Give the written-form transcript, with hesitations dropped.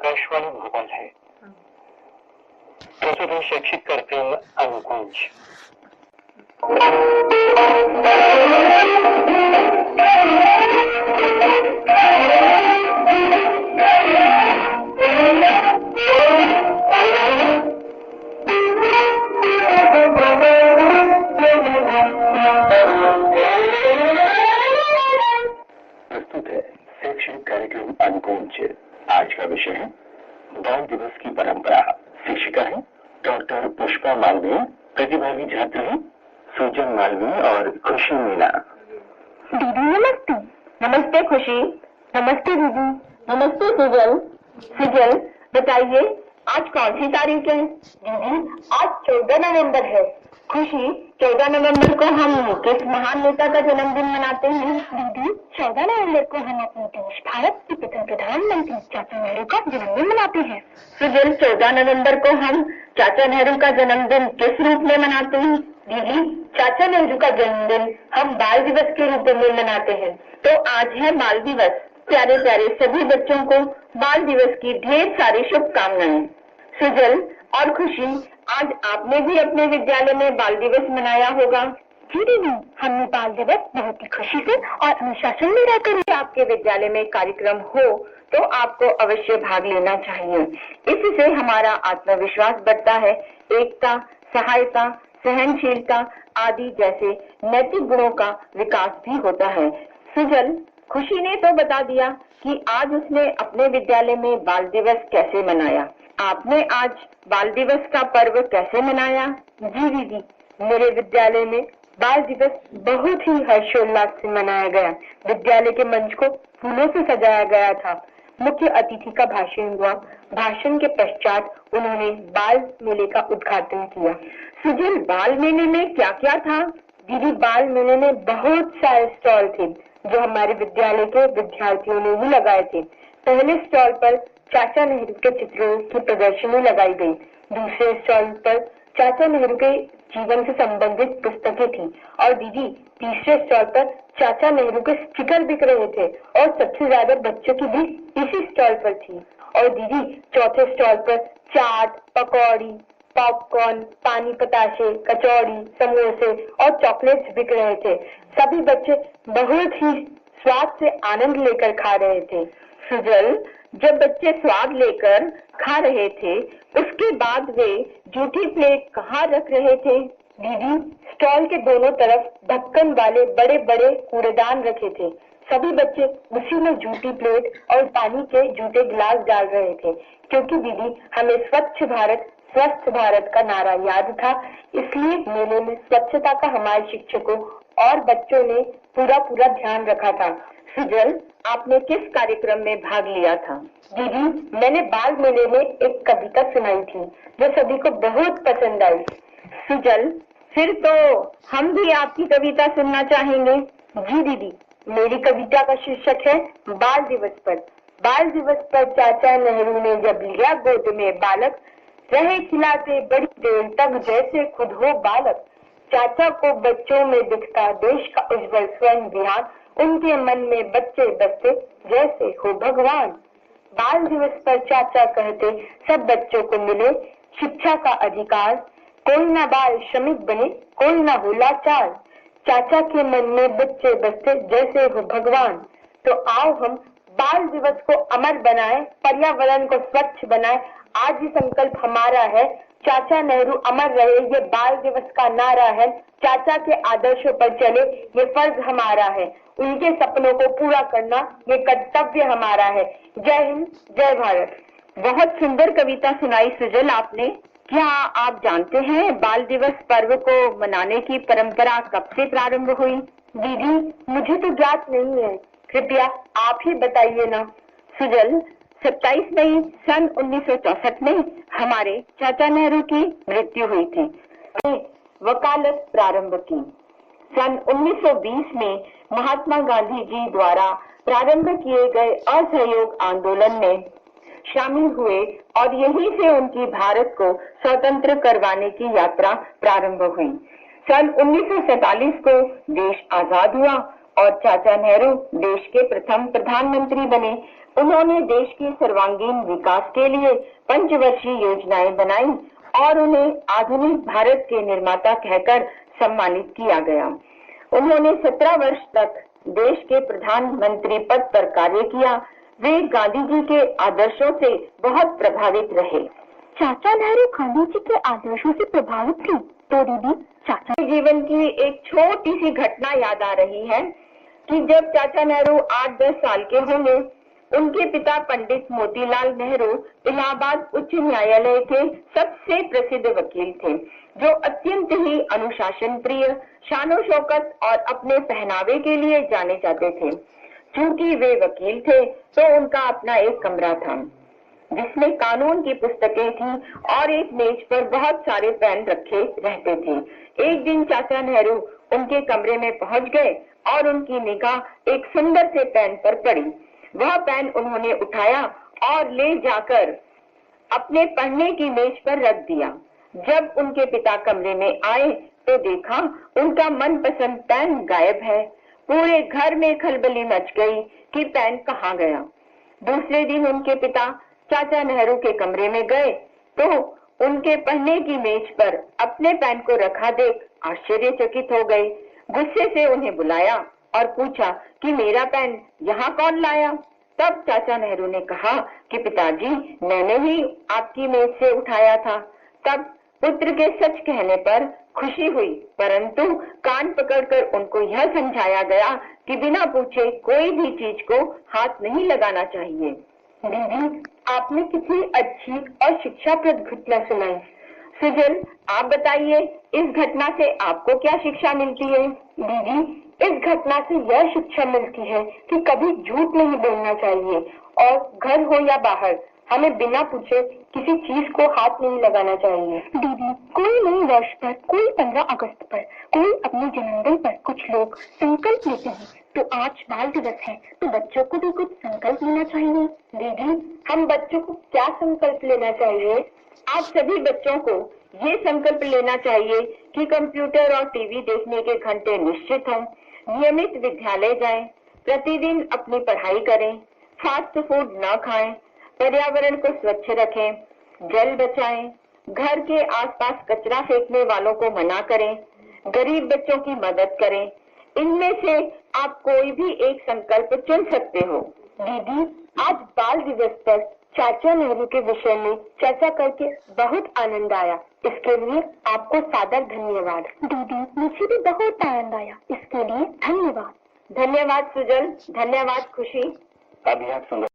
आकाशवाणी भोपाल है। प्रस्तुत है शैक्षिक कार्यक्रम अनुकुंज। प्रस्तुत है शैक्षिक कार्यक्रम अनुकुंज। आज का विषय है बाल दिवस की परंपरा। शिक्षिका है डॉक्टर पुष्पा मालवीय, प्रतिभागी छात्र है सुजन मालवीय और खुशी मीना। दीदी नमस्ते। नमस्ते खुशी। नमस्ते दीदी। नमस्ते सुजल। सुजल बताइए आज कौन सी तारीख है? दीदी आज 14 नवंबर है। खुशी 14 नवंबर को हम किस महान नेता का जन्मदिन मनाते हैं? दीदी 14 नवंबर को हम अपने देश भारत के प्रथम प्रधानमंत्री चाचा नेहरू का जन्मदिन मनाते हैं। सुजल 14 नवंबर को हम चाचा नेहरू का जन्मदिन किस रूप में मनाते हैं? दीदी चाचा नेहरू का जन्मदिन हम बाल दिवस के रूप में मनाते हैं। तो आज है बाल दिवस। प्यारे प्यारे सभी बच्चों को बाल दिवस की ढेर सारी शुभकामनाएं। सुजल और खुशी आज आपने भी अपने विद्यालय में बाल दिवस मनाया होगा। जी दीदी हमने बाल दिवस बहुत ही खुशी से और अनुशासन में रहकर आपके विद्यालय में कार्यक्रम हो तो आपको अवश्य भाग लेना चाहिए। इससे हमारा आत्मविश्वास बढ़ता है, एकता, सहायता, सहनशीलता आदि जैसे नैतिक गुणों का विकास भी होता है। सुजल खुशी ने तो बता दिया कि आज उसने अपने विद्यालय में बाल दिवस कैसे मनाया। आपने आज बाल दिवस का पर्व कैसे मनाया? जी दीदी मेरे विद्यालय में बाल दिवस बहुत ही हर्षोल्लास से मनाया गया। विद्यालय के मंच को फूलों से सजाया गया था। मुख्य अतिथि का भाषण हुआ। भाषण के पश्चात उन्होंने बाल मेले का उद्घाटन किया। सुजल बाल मेले में क्या क्या था? दीदी बाल मेले में बहुत सारे स्टॉल थे जो हमारे विद्यालय के विद्यार्थियों ने ही लगाए थे। पहले स्टॉल पर चाचा नेहरू के चित्रों की प्रदर्शनी लगाई गई। दूसरे स्टॉल पर चाचा नेहरू के जीवन से संबंधित पुस्तकें थी और दीदी तीसरे स्टॉल पर चाचा नेहरू के स्टिकर बिक रहे थे और सबसे ज्यादा बच्चों की भी इसी स्टॉल पर थी। और दीदी चौथे स्टॉल पर चाट, पकौड़ी, पॉपकॉर्न, पानी पताशे, कचौड़ी, समोसे और चॉकलेट्स बिक रहे थे। सभी बच्चे बहुत ही स्वाद से आनंद लेकर खा रहे थे। सुजल जब बच्चे स्वाद लेकर खा रहे थे उसके बाद वे जूठी प्लेट कहाँ रख रहे थे? दीदी स्टॉल के दोनों तरफ ढक्कन वाले बड़े बड़े कूड़ेदान रखे थे। सभी बच्चे उसी में जूठी प्लेट और पानी के जूठे गिलास डाल रहे थे क्योंकि दीदी हमें स्वच्छ भारत स्वस्थ भारत का नारा याद था। इसलिए मेले में स्वच्छता का हमारे शिक्षकों और बच्चों ने पूरा ध्यान रखा था। सुजल आपने किस कार्यक्रम में भाग लिया था? दीदी मैंने बाल मेले में एक कविता सुनाई थी जो सभी को बहुत पसंद आई। सुजल फिर तो हम भी आपकी कविता सुनना चाहेंगे। जी दीदी मेरी कविता का शीर्षक है बाल दिवस पर। बाल दिवस पर चाचा नेहरू ने जब लिया गोद में बालक, रहे खिलाते बड़ी देर तक जैसे खुद हो बालक। चाचा को बच्चों में दिखता देश का उज्जवल स्वयं विहार, उनके मन में बच्चे बसते जैसे हो भगवान। बाल दिवस पर चाचा कहते सब बच्चों को मिले शिक्षा का अधिकार, कोई ना बाल श्रमिक बने कोई ना हो लाचार। चाचा के मन में बच्चे बसते जैसे हो भगवान। तो आओ हम बाल दिवस को अमर बनाए, पर्यावरण को स्वच्छ बनाए। आज ही संकल्प हमारा है, चाचा नेहरू अमर रहे ये बाल दिवस का नारा है। चाचा के आदर्शों पर चले ये फर्ज हमारा है, उनके सपनों को पूरा करना ये कर्तव्य हमारा है। जय हिंद, जय भारत। बहुत सुंदर कविता सुनाई सुजल आपने। क्या आप जानते हैं बाल दिवस पर्व को मनाने की परंपरा कब से प्रारंभ हुई? दीदी मुझे तो ज्ञात नहीं है, कृपया आप ही बताइए ना। सुजल 27 मई सन 1964 में हमारे चाचा नेहरू की मृत्यु हुई थी। वकालत प्रारंभ की। सन 1920 में महात्मा गांधी जी द्वारा प्रारंभ किए गए असहयोग आंदोलन में शामिल हुए और यहीं से उनकी भारत को स्वतंत्र करवाने की यात्रा प्रारंभ हुई। सन 1947 को देश आजाद हुआ और चाचा नेहरू देश के प्रथम प्रधानमंत्री बने। उन्होंने देश के सर्वांगीण विकास के लिए पंचवर्षीय योजनाएं बनाई और उन्हें आधुनिक भारत के निर्माता कहकर सम्मानित किया गया। उन्होंने 17 वर्ष तक देश के प्रधानमंत्री पद पर कार्य किया। वे गांधी जी के आदर्शों से बहुत प्रभावित रहे। चाचा नेहरू गांधी जी के आदर्शों से प्रभावित थी, तो दीदी चाचा के जीवन की एक छोटी सी घटना याद आ रही है कि जब चाचा नेहरू 8-10 साल के होंगे, उनके पिता पंडित मोतीलाल नेहरू इलाहाबाद उच्च न्यायालय के सबसे प्रसिद्ध वकील थे, जो अत्यंत ही अनुशासन प्रिय, शानो शौकत और अपने पहनावे के लिए जाने जाते थे। चूंकि वे वकील थे, तो उनका अपना एक कमरा था जिसमें कानून की पुस्तकें थी और एक मेज पर बहुत सारे पेन रखे रहते थे। एक दिन चाचा नेहरू उनके कमरे में पहुंच गए और उनकी निगाह एक सुंदर से पेन पर पड़ी। वह पेन उन्होंने उठाया और ले जाकर अपने पढ़ने की मेज पर रख दिया। जब उनके पिता कमरे में आए तो देखा उनका मनपसंद पेन गायब है। पूरे घर में खलबली मच गई कि पेन कहाँ गया। दूसरे दिन उनके पिता चाचा नेहरू के कमरे में गए तो उनके पढ़ने की मेज पर अपने पेन को रखा देख आश्चर्यचकित हो गए। गुस्से से उन्हें बुलाया और पूछा कि मेरा पेन यहाँ कौन लाया। तब चाचा नेहरू ने कहा कि पिताजी, मैंने ही आपकी मेज से उठाया था। तब पुत्र के सच कहने पर खुशी हुई, परंतु कान पकड़कर उनको यह समझाया गया कि बिना पूछे कोई भी चीज को हाथ नहीं लगाना चाहिए। दीदी आपने कितनी अच्छी और शिक्षाप्रद घटना सुनाई। सुजल, आप बताइए इस घटना से आपको क्या शिक्षा मिलती है? दीदी इस घटना से यह शिक्षा मिलती है कि कभी झूठ नहीं बोलना चाहिए और घर हो या बाहर हमें बिना पूछे किसी चीज को हाथ नहीं लगाना चाहिए। दीदी कोई नए वर्ष पर, कोई 15 अगस्त पर, कोई अपने जन्मदिन पर कुछ लोग संकल्प लेते हैं, तो आज बाल दिवस है तो बच्चों को भी कुछ संकल्प लेना चाहिए। दीदी हम बच्चों को क्या संकल्प लेना चाहिए? आज सभी बच्चों को ये संकल्प लेना चाहिए कि कंप्यूटर और टीवी देखने के घंटे निश्चित हों, नियमित विद्यालय जाएं, प्रतिदिन अपनी पढ़ाई करें, फास्ट फूड न खाएं, पर्यावरण को स्वच्छ रखें, जल बचाएं, घर के आसपास कचरा फेंकने वालों को मना करें, गरीब बच्चों की मदद करें। इनमें से आप कोई भी एक संकल्प चुन सकते हो। दीदी आज बाल दिवस पर चाचा नेहरू के विषय में चर्चा करके बहुत आनंद आया। इसके लिए आपको सादर धन्यवाद। दीदी मुझे भी बहुत आनंद आया, इसके लिए धन्यवाद। धन्यवाद सुजल, धन्यवाद खुशी। अभी आप सुन